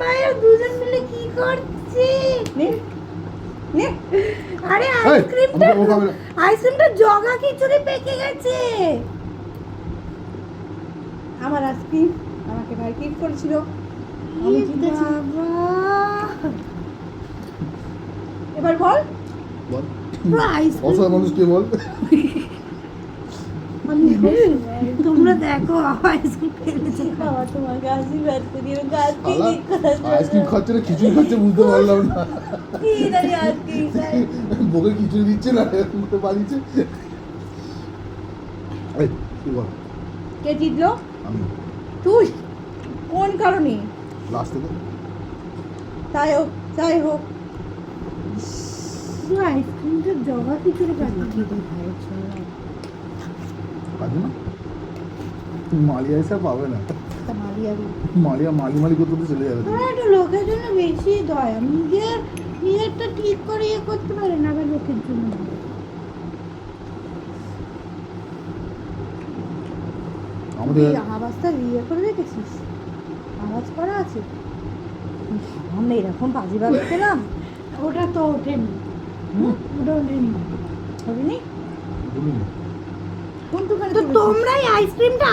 মায়ের দুজন মিলে কি করছে? নে নে আরে আইসক্রিমটা জগা খিচুড়ি পেকে গেছে। আমার আইসক্রিম আমাকে ভাই গিফট করেছিল, আমি জিতেছি। বাবা এবার বল বল পুরো আইসক্রিম। অসহায় মানুষকে বল। তোমরা দেখো আইসক্রিম ফেলেছে। বাবা তোমাকে আশীর্বাদ করি, আইসক্রিম খাচ্ছে না খিচুড়ি খাচ্ছে বুঝতে পারলাম না। বউকে খিচুড়ি দিচ্ছে না এরকম করে বাড়িছে। এই, তুই বল। কে জিতলো? আমি তুই? কোন কারণে? লাস্ট থেকে তাই হোক যাই হোক, পুরো আইসক্রিমটা জগা খিচুড়ি পাঠিয়ে কাজে না মালিয়া এসে পাবে না। মালিয়া মালি করতে তো চলে যাবে। তোমরা একটু লোকের জন্য বেশি দয়া, নিজেরটা ঠিক করে ইয়ে করতে পারে না, আবার লোকের জন্য। আমাদের আওয়াজটা ইয়ে করে রেখেছিস, আওয়াজ করা আছে। সামনে এরকম বাজি বাজতে না, ওটা তো ওঠেনি, ওটা ওঠেনি। হবেনি বলিনি কোন দোকানে তো তোমরাই আইসক্রিমটা